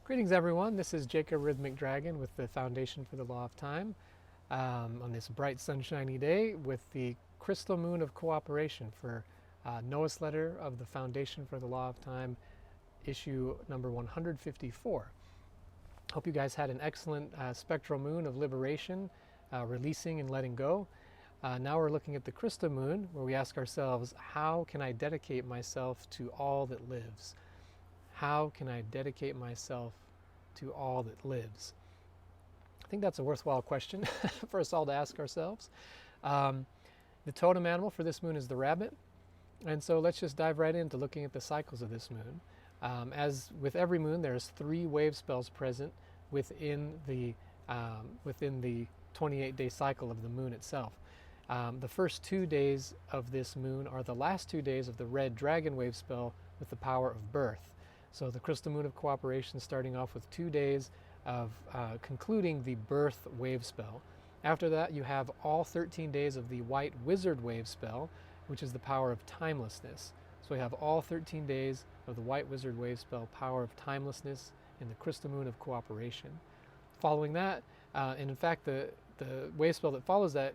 Greetings everyone, this is Jacob Rhythmic Dragon with the Foundation for the Law of Time on this bright sunshiny day with the crystal moon of cooperation for Noos-letter of the Foundation for the Law of Time, issue number 154. Hope you guys had an excellent spectral moon of liberation, releasing and letting go. Now we're looking at the crystal moon where we ask ourselves, how can I dedicate myself to all that lives? How can I dedicate myself to all that lives? I think that's a worthwhile question for us all to ask ourselves. The totem animal for this moon is the rabbit. And so let's just dive right into looking at the cycles of this moon. As with every moon, there's 3 wave spells present within the 28-day cycle of the moon itself. The first 2 days of this moon are the last 2 days of the red dragon wave spell with the power of birth. So the crystal moon of cooperation starting off with 2 days of concluding the birth wave spell. After that, you have all 13 days of the white wizard wave spell, which is the power of timelessness. So we have all 13 days of the white wizard wave spell, power of timelessness, in the crystal moon of cooperation. Following that, and in fact the wave spell that follows that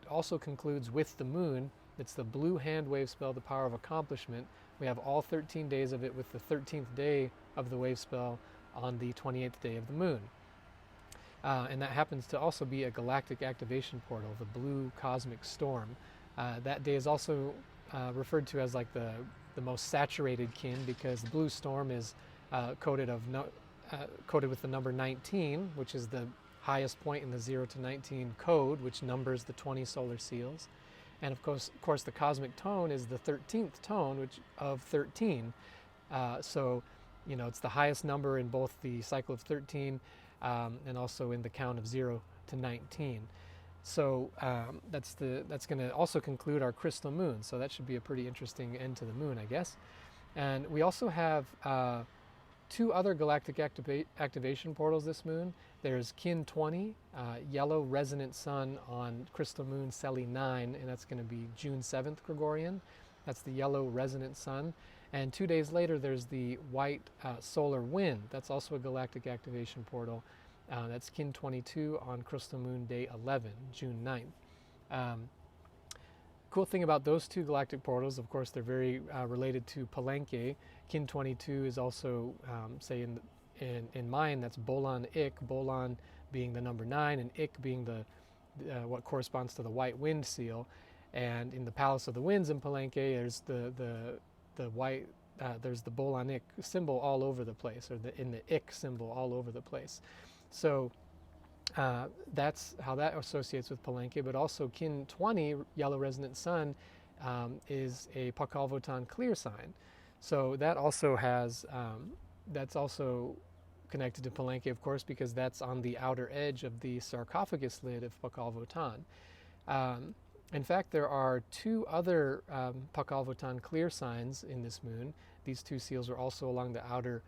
also concludes with the moon. It's the blue hand wave spell, the power of accomplishment. We have all 13 days of it with the 13th day of the wave spell on the 28th day of the moon. And that happens to also be a galactic activation portal, the blue cosmic storm. That day is also referred to as like the most saturated kin, because the blue storm is coded with the number 19, which is the highest point in the 0 to 19 code, which numbers the 20 solar seals. And of course, the cosmic tone is the 13th tone, which of 13. So, you know, it's the highest number in both the cycle of 13 and also in the count of 0 to 19. So that's going to also conclude our crystal moon. So that should be a pretty interesting end to the moon, I guess. And we also have 2 other galactic activation portals this moon. There's Kin 20, yellow resonant sun on crystal moon Celi 9, and that's going to be June 7th Gregorian. That's the yellow resonant sun. And 2 days later, there's the white solar wind. That's also a galactic activation portal. That's Kin 22 on crystal moon day 11, June 9th. Cool thing about those 2 galactic portals, of course, they're very related to Palenque. Kin 22 is also, say in mine, that's Bolan Ik, Bolan being the number 9, and Ik being the what corresponds to the white wind seal. And in the Palace of the Winds in Palenque, there's the white, there's the Bolan Ik symbol all over the place, or in the Ik symbol all over the place. So that's how that associates with Palenque. But also Kin 20, yellow resonant sun, is a Pakal Votan clear sign. So that also has, that's also connected to Palenque, of course, because that's on the outer edge of the sarcophagus lid of Pakal Votan. In fact, there are 2 other Pakal Votan clear signs in this moon. These 2 seals are also along the outer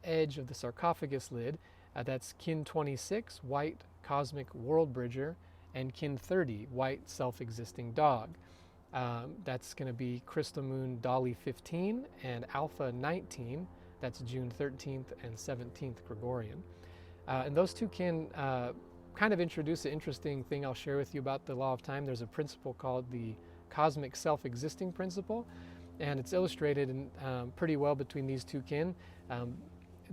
edge of the sarcophagus lid. That's Kin 26, white cosmic world bridger, and Kin 30, white self-existing dog. That's going to be crystal moon Dali 15 and Alpha 19. That's June 13th and 17th Gregorian. And those 2 kin kind of introduce an interesting thing I'll share with you about the law of time. There's a principle called the cosmic self-existing principle, and it's illustrated pretty well between these 2 kin,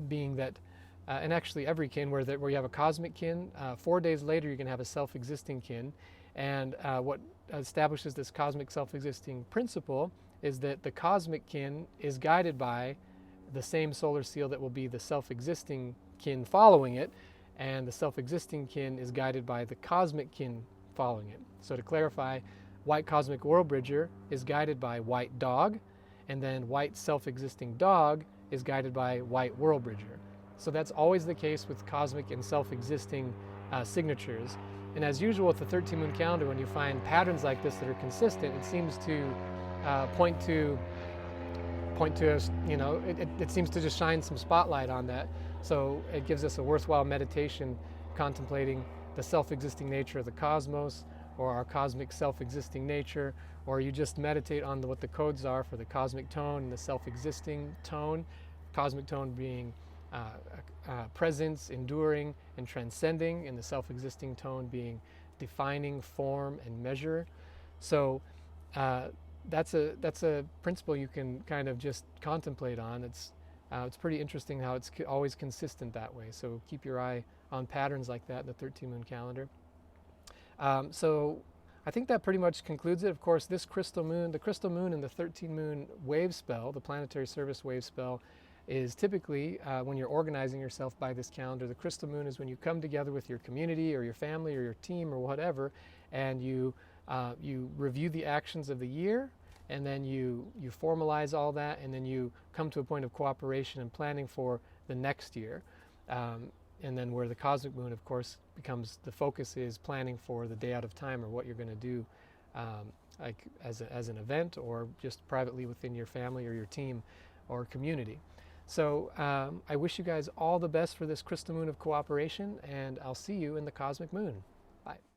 being that, and actually every kin where you have a cosmic kin, 4 days later you're going to have a self-existing kin. And what establishes this cosmic self-existing principle is that the cosmic kin is guided by the same solar seal that will be the self-existing kin following it, and the self-existing kin is guided by the cosmic kin following it. So to clarify, white cosmic world bridger is guided by white dog, and then white self-existing dog is guided by white world bridger. So that's always the case with cosmic and self-existing signatures. And as usual with the 13-moon calendar, when you find patterns like this that are consistent, it seems to point to us, you know, it seems to just shine some spotlight on that. So it gives us a worthwhile meditation contemplating the self-existing nature of the cosmos, or our cosmic self-existing nature, or you just meditate on what the codes are for the cosmic tone and the self-existing tone. Cosmic tone being presence, enduring, and transcending, and the self-existing tone being defining, form, and measure. So that's a principle you can kind of just contemplate on. It's pretty interesting how it's always consistent that way. So keep your eye on patterns like that in the 13 moon calendar. So I think that pretty much concludes it. Of course, this crystal moon, the crystal moon and the 13 moon wave spell, the planetary service wave spell, is typically when you're organizing yourself by this calendar. The crystal moon is when you come together with your community or your family or your team or whatever, and you review the actions of the year, and then you formalize all that, and then you come to a point of cooperation and planning for the next year. And then where the cosmic moon, of course, becomes the focus is planning for the day out of time or what you're going to do like as an event or just privately within your family or your team or community. So I wish you guys all the best for this crystal moon of cooperation, and I'll see you in the cosmic moon. Bye.